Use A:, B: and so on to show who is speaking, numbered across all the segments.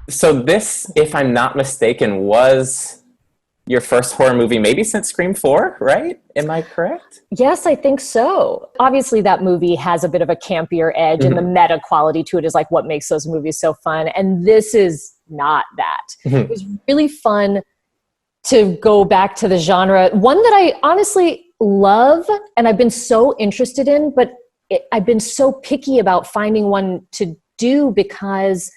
A: So this, if I'm not mistaken, was your first horror movie maybe since Scream 4, right? Am I correct?
B: Yes, I think so. Obviously, that movie has a bit of a campier edge, and the meta quality to it is like what makes those movies so fun. And this is not that. It was really fun to go back to the genre. One that I honestly love and I've been so interested in, but I've been so picky about finding one to do because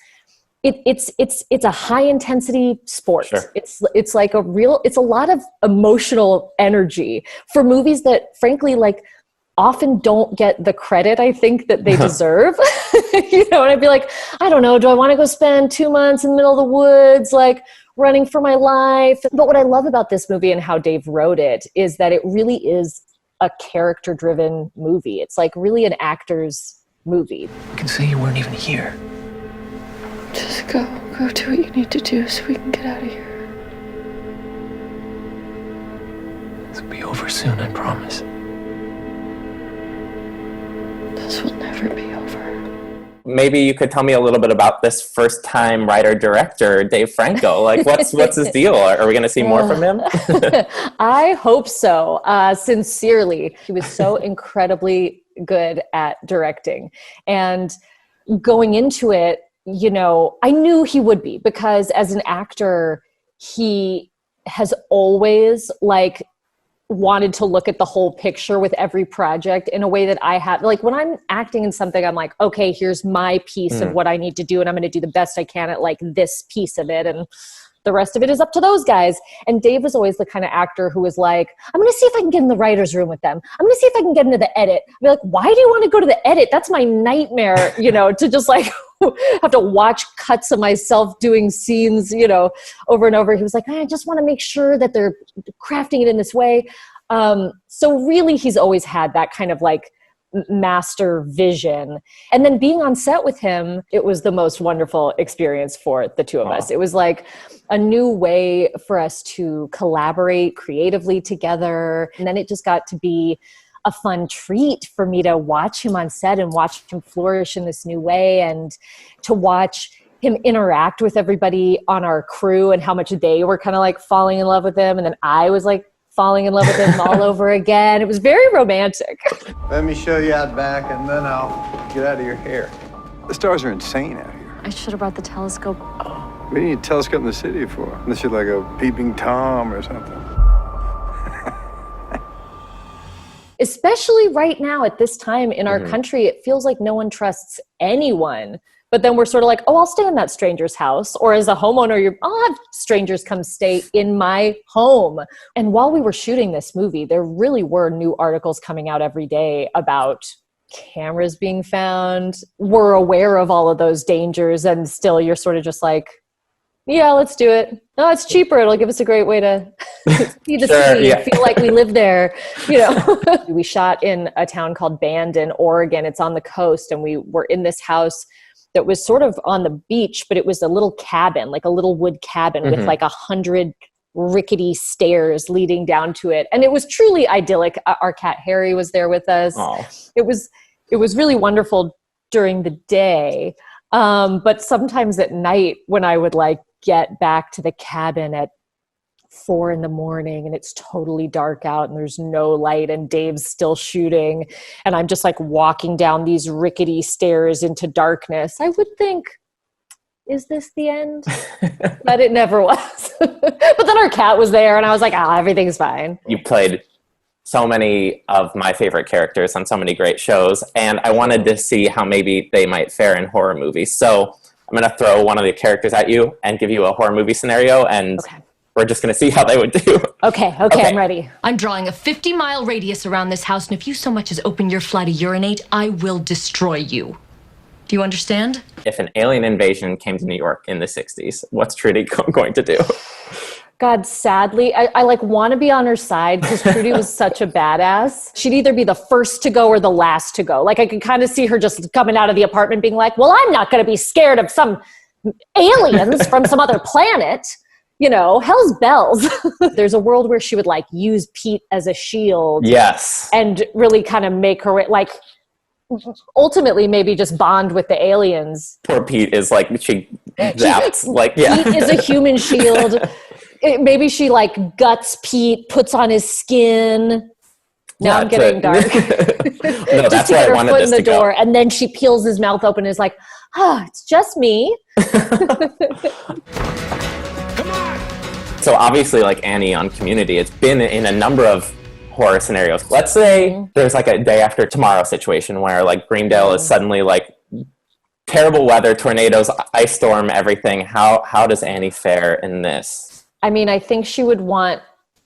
B: it's a high intensity sport. Sure. It's like it's a lot of emotional energy for movies that frankly like often don't get the credit I think that they deserve. You know, and I'd be like, I don't know, do I want to go spend 2 months in the middle of the woods, like running for my life? But what I love about this movie and how Dave wrote it is that it really is a character driven movie. It's like really an actor's movie.
C: I can say you weren't even here.
D: Just go do what you need to do so we can get out of here.
C: This will be over soon, I promise.
D: This will never be over.
A: Maybe you could tell me a little bit about this first-time writer-director, Dave Franco. Like, what's his deal? Are we going to see more from him?
B: I hope so. Sincerely, he was so incredibly good at directing. And going into it, you know, I knew he would be because as an actor, he has always like wanted to look at the whole picture with every project in a way that I have. Like when I'm acting in something, I'm like, okay, here's my piece of what I need to do. And I'm going to do the best I can at like this piece of it. And the rest of it is up to those guys. And Dave was always the kind of actor who was like, I'm going to see if I can get in the writer's room with them. I'm going to see if I can get into the edit. I'd be like, why do you want to go to the edit? That's my nightmare, you know, to just like have to watch cuts of myself doing scenes, you know, over and over. He was like, I just want to make sure that they're crafting it in this way. So really, he's always had that kind of like master vision. And then being on set with him, it was the most wonderful experience for the two of us. It was like a new way for us to collaborate creatively together. And then it just got to be a fun treat for me to watch him on set and watch him flourish in this new way and to watch him interact with everybody on our crew and how much they were kind of like falling in love with him. And then I was like falling in love with him all over again. It was very romantic.
E: Let me show you out back and then I'll get out of your hair. The stars are insane out here.
D: I should have brought the telescope.
E: What do you need a telescope in the city for? Unless you're like a peeping Tom or something.
B: Especially right now at this time in our country, it feels like no one trusts anyone. But then we're sort of like, oh, I'll stay in that stranger's house. Or as a homeowner, I'll have strangers come stay in my home. And while we were shooting this movie, there really were new articles coming out every day about cameras being found. We're aware of all of those dangers. And still you're sort of just like, yeah, let's do it. No, it's cheaper. It'll give us a great way to see the city and feel like we live there. You know, we shot in a town called Bandon, Oregon. It's on the coast. And we were in this house that was sort of on the beach, but it was a little cabin, like a little wood cabin with like 100 rickety stairs leading down to it. And it was truly idyllic. Our cat Harry was there with us. Aww. It was really wonderful during the day. But sometimes at night when I would like get back to the cabin at 4 a.m. and it's totally dark out and there's no light and Dave's still shooting and I'm just like walking down these rickety stairs into darkness, I would think, is this the end? But it never was. But then our cat was there and I was like, everything's fine.
A: You played so many of my favorite characters on so many great shows, and I wanted to see how maybe they might fare in horror movies. So I'm going to throw one of the characters at you and give you a horror movie scenario, and we're just going to see how they would do.
B: Okay, I'm ready.
F: I'm drawing a 50-mile radius around this house, and if you so much as open your fly to urinate, I will destroy you. Do you understand?
A: If an alien invasion came to New York in the 60s, what's Trudy going to do?
B: God, sadly, I like want to be on her side because Trudy was such a badass. She'd either be the first to go or the last to go. Like I could kind of see her just coming out of the apartment being like, well, I'm not going to be scared of some aliens from some other planet. You know, hell's bells. There's a world where she would like use Pete as a shield.
A: Yes.
B: And really kind of make her like ultimately maybe just bond with the aliens.
A: Poor Pete is like, she zapped. Like, yeah.
B: Pete is a human shield. Maybe she like guts Pete, puts on his skin. Now I'm getting dark.
A: No, that's
B: to
A: where
B: get
A: I
B: her
A: wanted
B: foot
A: this
B: in the
A: to go.
B: door, and then she peels his mouth open and is like, it's just me.
A: So obviously, like Annie on Community, it's been in a number of horror scenarios. Let's say there's like a day after tomorrow situation where like Greendale is suddenly like terrible weather, tornadoes, ice storm, everything. How does Annie fare in this?
B: I mean, I think she would want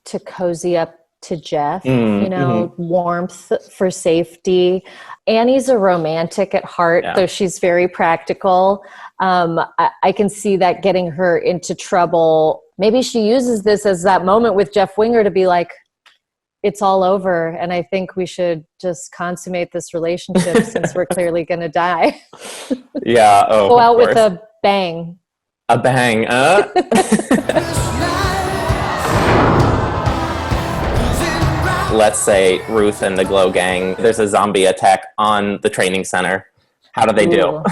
B: to cozy up to Jeff, warmth for safety. Annie's a romantic at heart, though she's very practical. I can see that getting her into trouble. Maybe she uses this as that moment with Jeff Winger to be like, it's all over, and I think we should just consummate this relationship since we're clearly going to die.
A: Yeah. Oh,
B: go out with a bang.
A: A bang. Let's say Ruth and the Glow Gang, there's a zombie attack on the training center. How do they do?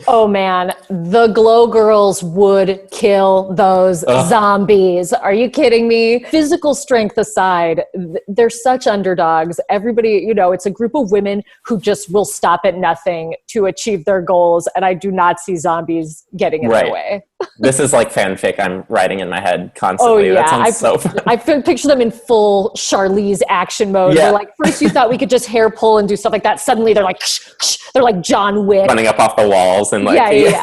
B: Oh man, the Glow Girls would kill those zombies. Are you kidding me? Physical strength aside, they're such underdogs. Everybody, it's a group of women who just will stop at nothing to achieve their goals. And I do not see zombies getting in their way.
A: This is like fanfic I'm writing in my head constantly.
B: Oh yeah,
A: that sounds so fun.
B: I picture them in full Charlize action mode.
A: Yeah.
B: Where like first you thought we could just hair pull and do stuff like that. Suddenly they're like John Wick.
A: Running up off the walls and like...
B: Yeah.